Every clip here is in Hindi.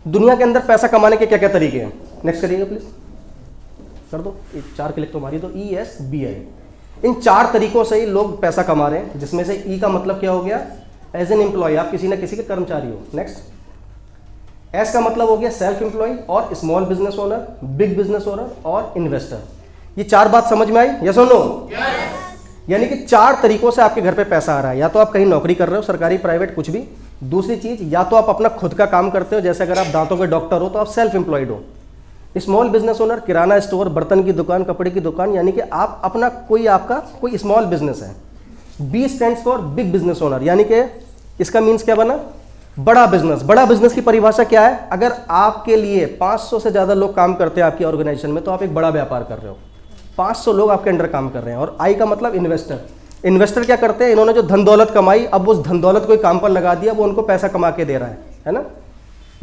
दुनिया के अंदर पैसा कमाने के क्या क्या तरीके हैं, नेक्स्ट करिएगा प्लीज, कर दो, 4 क्लिक तो मारिए। तो ESBI, इन 4 तरीकों से ही लोग पैसा कमा रहे हैं, जिसमें से E का मतलब क्या हो गया, एज एन एम्प्लॉय, आप किसी ना किसी के कर्मचारी हो। नेक्स्ट, S का मतलब हो गया सेल्फ एम्प्लॉय और small business owner, big business owner और इन्वेस्टर। ये 4 बात समझ में आई, यस और नो? यानी कि 4 तरीकों से आपके घर पे पैसा आ रहा है। या तो आप कहीं नौकरी कर रहे हो, सरकारी प्राइवेट कुछ भी। दूसरी चीज, या तो आप अपना खुद का काम करते हो, जैसे अगर आप दांतों के डॉक्टर हो तो आप सेल्फ एम्प्लॉयड हो। स्मॉल बिजनेस ओनर, किराना स्टोर, बर्तन की दुकान, कपड़े की दुकान, यानी कि आप अपना आपका कोई स्मॉल बिजनेस है। B stands for big business owner, यानी कि इसका मीन्स क्या बना, बड़ा बिजनेस। बड़ा बिजनेस की परिभाषा क्या है, अगर आपके लिए 500 से ज्यादा लोग काम करते हैं आपकी ऑर्गेनाइजेशन में, तो आप एक बड़ा व्यापार कर रहे हो। 500 लोग आपके अंडर काम कर रहे हैं। और I का मतलब इन्वेस्टर। इन्वेस्टर क्या करते हैं, इन्होंने जो धन दौलत कमाई, अब उस धन दौलत कोई काम पर लगा दिया, वो उनको पैसा कमा के दे रहा है ना।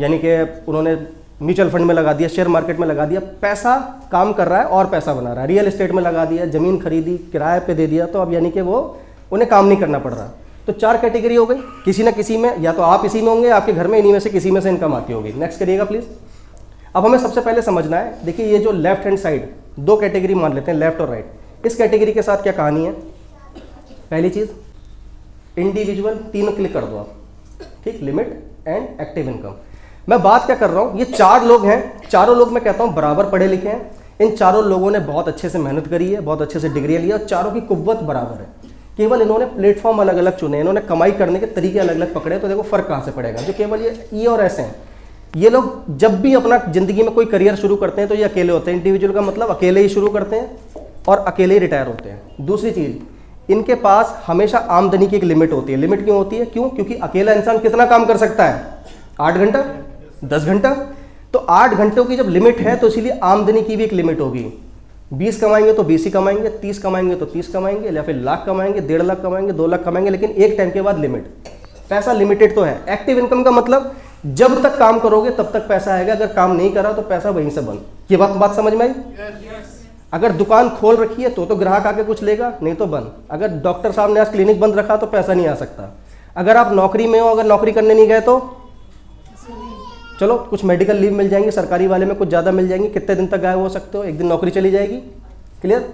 यानी कि उन्होंने म्यूचुअल फंड में लगा दिया, शेयर मार्केट में लगा दिया, पैसा काम कर रहा है और पैसा बना रहा है। रियल एस्टेट में लगा दिया, जमीन खरीदी, किराए पे दे दिया, तो अब यानी कि वो उन्हें काम नहीं करना पड़ रहा। तो 4 कैटेगरी हो गई, किसी ना किसी में, या तो आप इसी में होंगे, आपके घर में इन्हीं में से किसी में से इनकम आती होगी। नेक्स्ट करिएगा प्लीज। अब हमें सबसे पहले समझना है, देखिए ये जो लेफ्ट हैंड साइड 2 कैटेगरी मान लेते हैं, लेफ्ट और राइट। इस कैटेगरी के साथ क्या कहानी है, पहली चीज इंडिविजुअल, 3 क्लिक कर दो आप, ठीक, लिमिट एंड एक्टिव इनकम। मैं बात क्या कर रहा हूं, ये 4 लोग हैं, चारों लोग मैं कहता हूं बराबर पढ़े लिखे हैं। इन चारों लोगों ने बहुत अच्छे से मेहनत करी है, बहुत अच्छे से डिग्री लिया, और चारों की कुव्वत बराबर है। केवल इन्होंने प्लेटफॉर्म अलग अलग चुने, इन्होंने कमाई करने के तरीके अलग अलग पकड़े। तो देखो फर्क कहां से पड़ेगा, जो केवल ये E और S हैं, ये लोग जब भी अपना जिंदगी में कोई करियर शुरू करते हैं तो ये अकेले होते हैं। इंडिविजुअल का मतलब अकेले ही शुरू करते हैं और अकेले ही रिटायर होते हैं। दूसरी चीज, इनके पास हमेशा आमदनी की एक लिमिट होती है। लिमिट क्यों होती है, क्यों, क्योंकि अकेला इंसान कितना काम कर सकता है, 8 घंटा, 10 घंटा। तो 8 घंटों की जब लिमिट है, तो इसीलिए आमदनी की भी एक लिमिट होगी। 20 कमाएंगे तो 20 ही कमाएंगे, 30 कमाएंगे तो 30 कमाएंगे, या फिर लाख कमाएंगे, 1.5 लाख कमाएंगे, 2 लाख कमाएंगे, लेकिन एक टाइम के बाद लिमिट, पैसा लिमिटेड तो है। एक्टिव इनकम का मतलब जब तक काम करोगे तब तक पैसा आएगा, अगर काम नहीं करा तो पैसा वहीं से बंद। ये बात समझ में आई? अगर दुकान खोल रखी है तो ग्राहक आके कुछ लेगा, नहीं तो बंद। अगर डॉक्टर साहब ने आज क्लिनिक बंद रखा तो पैसा नहीं आ सकता। अगर आप नौकरी में हो, अगर नौकरी करने नहीं गए तो चलो कुछ मेडिकल लीव मिल जाएंगी, सरकारी वाले में कुछ ज़्यादा मिल जाएंगी, कितने दिन तक गायब हो सकते हो, एक दिन नौकरी चली जाएगी। क्लियर?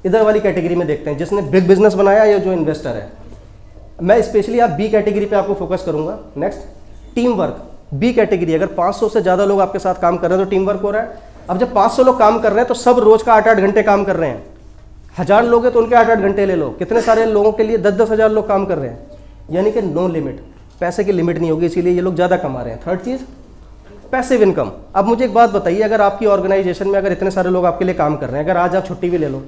इधर वाली कैटेगरी में देखते हैं, जिसने बिग बिजनेस बनाया या जो इन्वेस्टर है। मैं स्पेशली आप B कैटेगरी पे आपको फोकस करूंगा। Next, team work, B category. अगर 500 से ज़्यादा लोग आपके साथ काम कर रहे हैं तो टीम वर्क हो रहा है। अब जब 500 लोग काम कर रहे हैं तो सब रोज का 8-8 घंटे काम कर रहे हैं। 1000 लोग हैं तो उनके 8-8 घंटे ले लो, कितने सारे लोगों के लिए 10-10 हज़ार लोग काम कर रहे हैं। यानी कि नो लिमिट, पैसे की लिमिट नहीं होगी, इसीलिए ये लोग ज़्यादा कमा रहे हैं। थर्ड चीज़, पैसिव इनकम। अब मुझे एक बात बताइए, अगर आपकी ऑर्गेनाइजेशन में अगर इतने सारे लोग आपके लिए काम कर रहे हैं, अगर आज आप छुट्टी भी ले लो,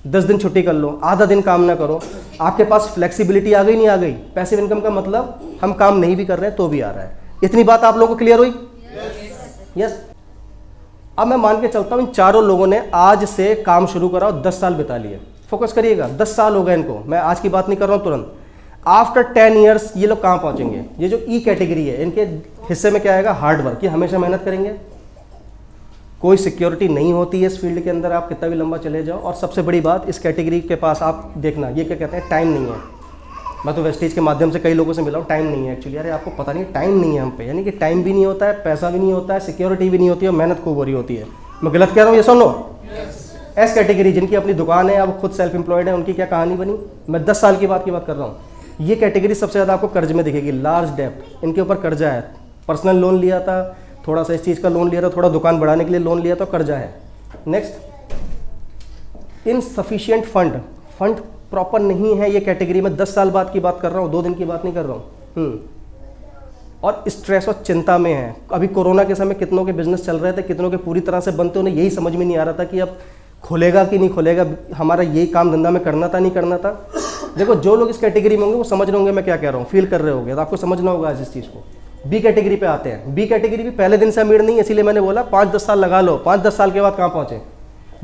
10 दिन छुट्टी कर लो, आधा दिन काम ना करो, आपके पास फ्लेक्सिबिलिटी आ गई नहीं आ गई? पैसिव इनकम का मतलब हम काम नहीं भी कर रहे हैं तो भी आ रहा है। इतनी बात आप लोगों को क्लियर हुई? यस। अब मैं मान के चलता हूं इन चारों लोगों ने आज से काम शुरू करा और 10 साल बिता लिए। फोकस करिएगा, 10 साल हो गए इनको, मैं आज की बात नहीं कर रहा हूं तुरंत। आफ्टर 10 ईयर्स ये लोग कहां पहुंचेंगे? ये जो E कैटेगरी है, इनके हिस्से में क्या आएगा? Hard work. ये हमेशा मेहनत करेंगे, कोई सिक्योरिटी नहीं होती है इस फील्ड के अंदर, आप कितना भी लंबा चले जाओ। और सबसे बड़ी बात, इस कैटेगरी के पास आप देखना, ये क्या कहते हैं, टाइम नहीं है। मैं तो वेस्टेज के माध्यम से कई लोगों से मिला हूँ, टाइम नहीं है एक्चुअली। अरे आपको पता नहीं, टाइम नहीं है हम पे, यानी कि टाइम भी नहीं होता है, पैसा भी नहीं होता है, सिक्योरिटी भी नहीं होती है, और मेहनत खूब हो रही होती है। मैं गलत कह रहा हूँ ये सुनो? S कैटेगरी, जिनकी अपनी दुकान है, अब खुद सेल्फ एम्प्लॉयड है, उनकी क्या कहानी बनी? मैं 10 साल की बात कर रहा हूँ। ये कैटेगरी सबसे ज़्यादा आपको कर्ज में दिखेगी, लार्ज डेप्ट, इनके ऊपर कर्जा है। पर्सनल लोन लिया था, थोड़ा सा इस चीज़ का लोन लिया था, थोड़ा दुकान बढ़ाने के लिए लोन लिया था, कर्जा है। Next, insufficient fund, fund proper नहीं है ये कैटेगरी में। 10 साल बाद की बात कर रहा हूँ, 2 दिन की बात नहीं कर रहा हूँ। और स्ट्रेस और चिंता में है। अभी कोरोना के समय कितनों के बिजनेस चल रहे थे, कितनों के पूरी तरह से बनते, उन्हें यही समझ में नहीं आ रहा था कि अब खुलेगा कि नहीं खुलेगा, हमारा यही काम धंधा में करना था नहीं करना था। देखो, जो लोग इस कैटेगरी में होंगे वो समझ रहे होंगे मैं क्या कह रहा हूँ, फील कर रहे होंगे, तो आपको समझना होगा आज इस चीज़ को। B कैटेगरी पे आते हैं। B कैटेगरी भी पहले दिन से अमीर नहीं है, इसीलिए मैंने बोला 5-10 साल लगा लो, 5-10 साल के बाद कहाँ पहुँचे।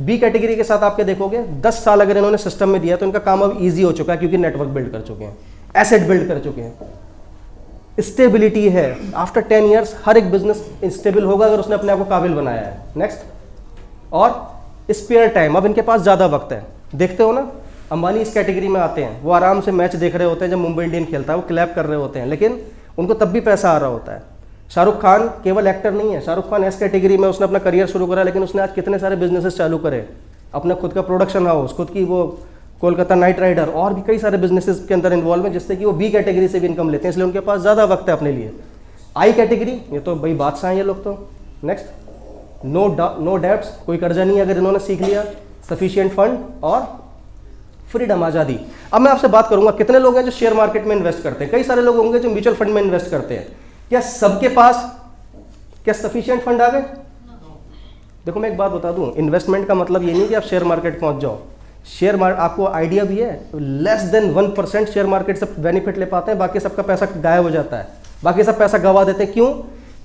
B कैटेगरी के साथ आपके देखोगे 10 साल अगर इन्होंने सिस्टम में दिया तो इनका काम अब ईजी हो चुका है, क्योंकि नेटवर्क बिल्ड कर चुके हैं, एसेट बिल्ड कर चुके हैं, स्टेबिलिटी है। आफ्टर 10 ईयर्स हर एक बिजनेस स्टेबल होगा अगर उसने अपने आप को काबिल बनाया है। नेक्स्ट, और स्पेयर टाइम, अब इनके पास ज़्यादा वक्त है। देखते हो ना, अंबानी इस कैटेगरी में आते हैं, वो आराम से मैच देख रहे होते हैं, जब मुंबई इंडियन खेलता है वो क्लैप कर रहे होते हैं, लेकिन उनको तब भी पैसा आ रहा होता है। शाहरुख खान केवल एक्टर नहीं है, शाहरुख खान एस कैटेगरी में उसने अपना करियर शुरू करा, लेकिन उसने आज कितने सारे बिजनेसेस चालू करे, अपना खुद का प्रोडक्शन हाउस, खुद की वो कोलकाता नाइट राइडर और भी कई सारे बिजनेसेस के अंदर इन्वॉल्व है, जिससे कि वो बी कैटेगरी से भी इनकम लेते हैं, इसलिए उनके पास ज़्यादा वक्त है अपने लिए। आई कैटेगरी, ये तो भाई बादशाह हैं ये लोग तो। नेक्स्ट, नो डेब्ट्स, कोई कर्जा नहीं है अगर इन्होंने सीख लिया, सफिशिएंट फंड और फ्रीडम, आज़ादी। अब मैं आपसे बात करूंगा कितने लोग हैं जो शेयर मार्केट में इन्वेस्ट करते हैं, कई सारे लोग होंगे जो म्यूचुअल फंड में इन्वेस्ट करते हैं। क्या सबके पास क्या सफिशिएंट फंड आ गए? देखो मैं एक बात बता दूं, इन्वेस्टमेंट का मतलब ये नहीं कि आप शेयर मार्केट पहुंच जाओ। शेयर मार्केट आपको आइडिया भी है, लेस देन 1% शेयर मार्केट से बेनिफिट ले पाते हैं, बाकी सबका पैसा गायब हो जाता है, बाकी सब पैसा गवा देते हैं। क्यों?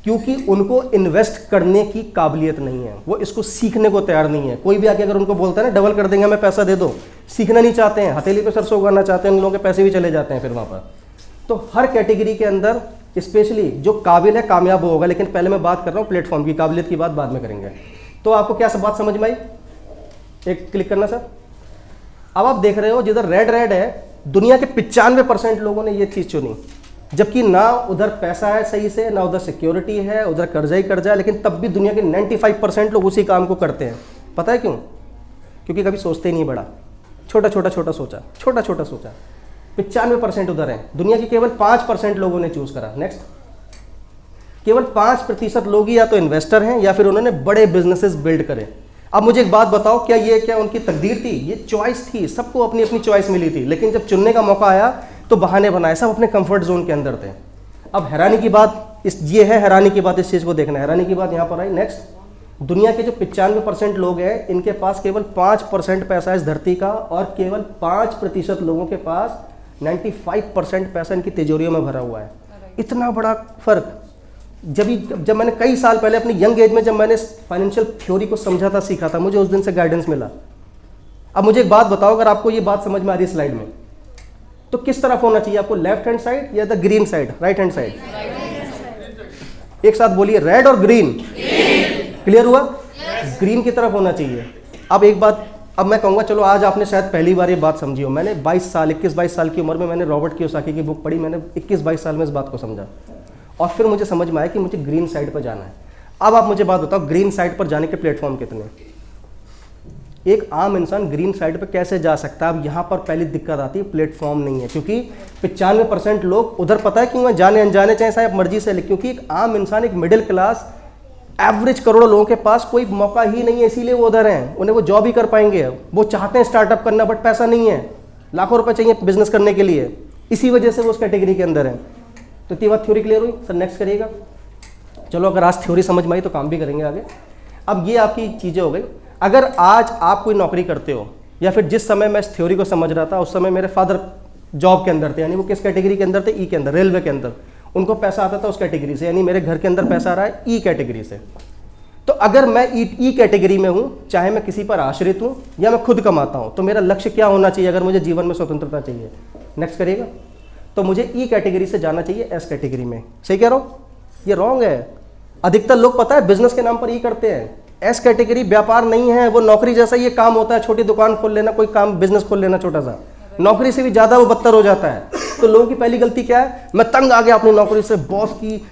क्योंकि उनको इन्वेस्ट करने की काबिलियत नहीं है, वो इसको सीखने को तैयार नहीं है। कोई भी आके अगर उनको बोलता है ना डबल कर देंगे हमें पैसा दे दो, सीखना नहीं चाहते हैं, हथेली पे सरसों उगाना चाहते हैं, उन लोगों के पैसे भी चले जाते हैं फिर वहाँ पर। तो हर कैटेगरी के अंदर स्पेशली जो काबिल है कामयाब होगा, लेकिन पहले मैं बात कर रहा हूँ प्लेटफॉर्म की, काबिलियत की बात बाद में करेंगे। तो आपको क्या सब बात समझ में आई? एक क्लिक करना सर। अब आप देख रहे हो जिधर रेड रेड है, दुनिया के 95% लोगों ने ये चीज़ चुनी, जबकि ना उधर पैसा है सही से, ना उधर सिक्योरिटी है, उधर कर्जा ही कर्जा है, लेकिन तब भी दुनिया के 95% लोग उसी काम को करते हैं। पता है क्यों? क्योंकि कभी सोचते ही नहीं बड़ा, छोटा छोटा सोचा, छोटा छोटा सोचा। 95% उधर है, दुनिया के केवल 5% लोगों ने चूज करा। नेक्स्ट, केवल 5% लोग ही या तो इन्वेस्टर हैं या फिर उन्होंने बड़े बिजनेसेस बिल्ड करे। अब मुझे एक बात बताओ, क्या उनकी तकदीर थी? ये चॉइस थी, सबको अपनी अपनी चॉइस मिली थी, लेकिन जब चुनने का मौका आया तो बहाने बनाए, सब अपने कंफर्ट जोन के अंदर थे। अब हैरानी की बात ये है, हैरानी की बात इस चीज़ को देखना है, हैरानी की बात यहाँ पर आई। नेक्स्ट, दुनिया के जो 95% लोग हैं, इनके पास केवल 5% पैसा है इस धरती का, और केवल 5% लोगों के पास 95% पैसा इनकी तिजोरियों में भरा हुआ है। इतना बड़ा फर्क। जब मैंने कई साल पहले अपनी यंग एज में जब मैंने फाइनेंशियल थ्योरी को समझा था, सीखा था, मुझे उस दिन से गाइडेंस मिला। अब मुझे एक बात बताओ, अगर आपको ये बात समझ में आ रही है स्लाइड में, तो किस तरफ होना चाहिए आपको, लेफ्ट हैंड साइड या the green side, right hand side? एक साथ बोलिए, रेड और ग्रीन। क्लियर हुआ? ग्रीन की तरफ होना चाहिए। अब एक बात, अब मैं कहूँगा, चलो आज आपने शायद पहली बार ये बात समझी हो। मैंने 21-22 साल की उम्र में मैंने रॉबर्ट कियोसाकी की बुक पढ़ी, मैंने 21-22 साल में इस बात को समझा, और फिर मुझे समझ में आया कि मुझे ग्रीन साइड पर जाना है। अब आप मुझे बात बताओ, ग्रीन साइड पर जाने के प्लेटफॉर्म कितने? एक आम इंसान ग्रीन साइड पर कैसे जा सकता है? अब यहाँ पर पहली दिक्कत आती है, प्लेटफॉर्म नहीं है, क्योंकि 95% लोग उधर, पता है क्यों है? जाने अनजाने चाहे साहब मर्जी से, क्योंकि एक आम इंसान, एक मिडिल क्लास एवरेज करोड़ों लोगों के पास कोई मौका ही नहीं है, इसीलिए वो उधर हैं। उन्हें वो जॉब ही कर पाएंगे, वो चाहते हैं स्टार्टअप करना, बट पैसा नहीं है, लाखों रुपए चाहिए बिजनेस करने के लिए, इसी वजह से वो उस कैटेगरी के अंदर है। तो इतनी बात थ्योरी क्लियर हुई सर? नेक्स्ट करिएगा। चलो अगर आज थ्योरी समझ में आई तो काम भी करेंगे आगे। अब ये आपकी चीज़ें हो गई। अगर आज आप कोई नौकरी करते हो, या फिर जिस समय मैं इस थ्योरी को समझ रहा था उस समय मेरे फादर जॉब के अंदर थे, यानी वो किस कैटेगरी के अंदर थे? ई के अंदर, रेलवे के अंदर। उनको पैसा आता था उस कैटेगरी से, यानी मेरे घर के अंदर पैसा आ रहा है ई कैटेगरी से। तो अगर मैं ई कैटेगरी में हूँ, चाहे मैं किसी पर आश्रित हूँ या मैं खुद कमाता हूँ, तो मेरा लक्ष्य क्या होना चाहिए अगर मुझे जीवन में स्वतंत्रता चाहिए? नेक्स्ट करिएगा। तो मुझे ई कैटेगरी से जाना चाहिए एस कैटेगरी में। सही कह रहा हूँ? ये रॉन्ग है। अधिकतर लोग पता है बिजनेस के नाम पर ई करते हैं। एस कैटेगरी व्यापार नहीं है, वो नौकरी जैसा ये काम होता है, छोटी दुकान खोल लेना, कोई काम बिजनेस खोल लेना छोटा सा, नौकरी से भी ज़्यादा वो बदतर हो जाता है। तो लोगों की पहली गलती क्या है? मैं तंग आ गया अपनी नौकरी से, बॉस की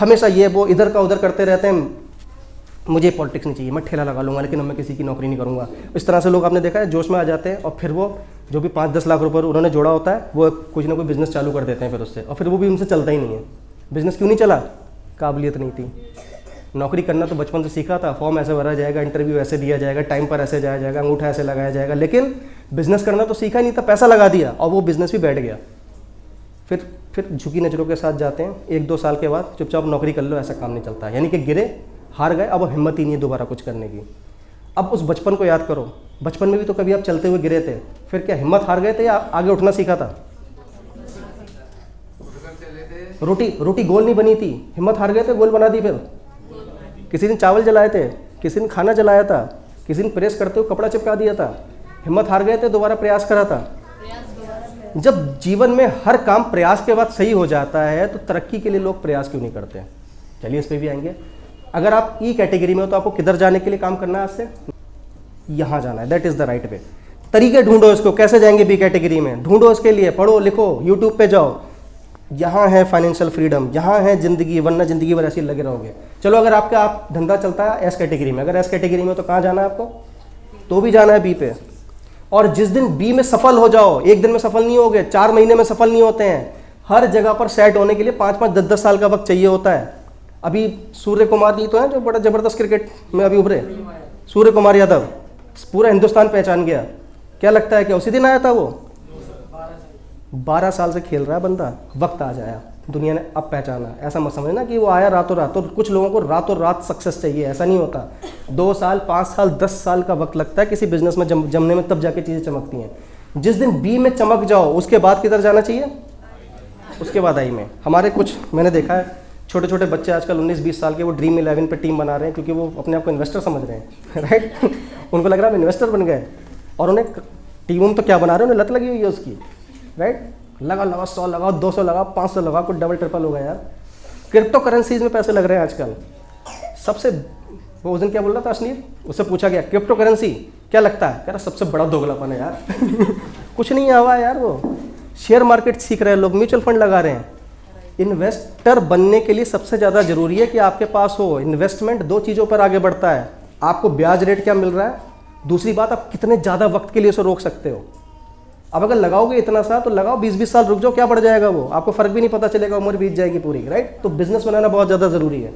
हमेशा ये वो इधर का उधर करते रहते हैं, मुझे पॉलिटिक्स नहीं चाहिए, मैं ठेला लगा लूँगा लेकिन मैं किसी की नौकरी नहीं करूँगा। इस तरह से लोग आपने देखा है जोश में आ जाते हैं, और फिर वो जो भी 5-10 लाख रुपए उन्होंने जोड़ा होता है वो कुछ ना कोई बिजनेस चालू कर देते हैं फिर उससे, और फिर वो भी उनसे चलता ही नहीं है। बिजनेस क्यों नहीं चला? काबिलियत नहीं थी। नौकरी करना तो बचपन से सीखा था, फॉर्म ऐसे भरा जाएगा, इंटरव्यू ऐसे दिया जाएगा, टाइम पर ऐसे जाया जाएगा, अंगूठा ऐसे लगाया जाएगा, लेकिन बिजनेस करना तो सीखा ही नहीं था, पैसा लगा दिया और वो बिजनेस भी बैठ गया। फिर झुकी नज़रों के साथ जाते हैं, 1-2 साल के बाद चुपचाप नौकरी कर लो, ऐसा काम नहीं चलता। यानी कि गिरे, हार गए, अब हिम्मत ही नहीं है दोबारा कुछ करने की। अब उस बचपन को याद करो, बचपन में भी तो कभी आप चलते हुए गिरे थे, फिर क्या हिम्मत हार गए थे या आगे उठना सीखा था? रोटी गोल नहीं बनी थी, हिम्मत हार गए थे, गोल बना दी। फिर किसी दिन चावल जलाए थे, किसी दिन खाना जलाया था, किसी दिन प्रेस करते हुए कपड़ा चिपका दिया था, हिम्मत हार गए थे, दोबारा प्रयास करा था। जब जीवन में हर काम प्रयास के बाद सही हो जाता है तो तरक्की के लिए लोग प्रयास क्यों नहीं करते? चलिए इस पे भी आएंगे। अगर आप ई कैटेगरी में हो तो आपको किधर जाने के लिए काम करना है? आज से यहाँ जाना है, that is the right way. तरीके ढूंढो इसको, कैसे जाएंगे बी कैटेगरी में, ढूंढो इसके लिए, पढ़ो लिखो, यूट्यूब पे जाओ, यहाँ है फाइनेंशियल फ्रीडम, यहाँ है ज़िंदगी, वरना ज़िंदगी भर ऐसे ही लगे रहोगे। चलो अगर आपका आप धंधा चलता है एस कैटेगरी में, अगर एस कैटेगरी में तो कहाँ जाना है आपको? तो भी जाना है बी पे। और जिस दिन बी में सफल हो जाओ, एक दिन में सफल नहीं होगे, 4 महीने में सफल नहीं होते हैं, हर जगह पर सेट होने के लिए 5-5, 10-10 साल का वक्त चाहिए होता है। अभी सूर्य कुमार जी तो हैं जो बड़ा ज़बरदस्त क्रिकेट में अभी उभरे, सूर्य कुमार यादव, पूरा हिंदुस्तान पहचान गया। क्या लगता है क्या उसी दिन आया था वो? 12 साल से खेल रहा है बंदा, वक्त आ जाया, दुनिया ने अब पहचाना। ऐसा मत समझना कि वो आया रातों रात। तो कुछ लोगों को रातों रात सक्सेस चाहिए, ऐसा नहीं होता। 2 साल, 5 साल, 10 साल का वक्त लगता है किसी बिजनेस में जमने में, तब जाके चीज़ें चमकती हैं। जिस दिन बी में चमक जाओ, उसके बाद किधर जाना चाहिए? उसके बाद आई में। हमारे कुछ मैंने देखा है छोटे छोटे बच्चे आजकल 19-20 साल के, वो ड्रीम 11 पे टीम बना रहे हैं, क्योंकि वो अपने आप को इन्वेस्टर समझ रहे हैं राइट। उनको लग रहा है इन्वेस्टर बन गए, और उन्हें टीम तो क्या बना रहे हैं, उन्हें लत लगी हुई है उसकी, राइट। लगा 100 लगाओ, 200 लगाओ, 500 लगाओ, कुछ डबल ट्रिपल हो गया यार। क्रिप्टो करेंसीज में पैसे लग रहे हैं आजकल। सबसे वो उस दिन क्या बोल रहा था अश्नीर, उससे पूछा गया क्रिप्टो करेंसी क्या लगता है, कह रहा सबसे बड़ा दोगलापन है यार कुछ नहीं हुआ यार, वो शेयर मार्केट सीख रहे हैं लोग, म्यूचुअल फंड लगा रहे हैं। इन्वेस्टर बनने के लिए सबसे ज़्यादा ज़रूरी है कि आपके पास हो इन्वेस्टमेंट। 2 चीज़ों पर आगे बढ़ता है, आपको ब्याज रेट क्या मिल रहा है, दूसरी बात आप कितने ज़्यादा वक्त के लिए उसे रोक सकते हो। अब अगर लगाओगे इतना सा तो लगाओ, 20-20 साल रुक जाओ, क्या बढ़ जाएगा वो, आपको फ़र्क भी नहीं पता चलेगा, उम्र बीत जाएगी पूरी, राइट। तो बिजनेस बनाना बहुत ज़्यादा ज़रूरी है।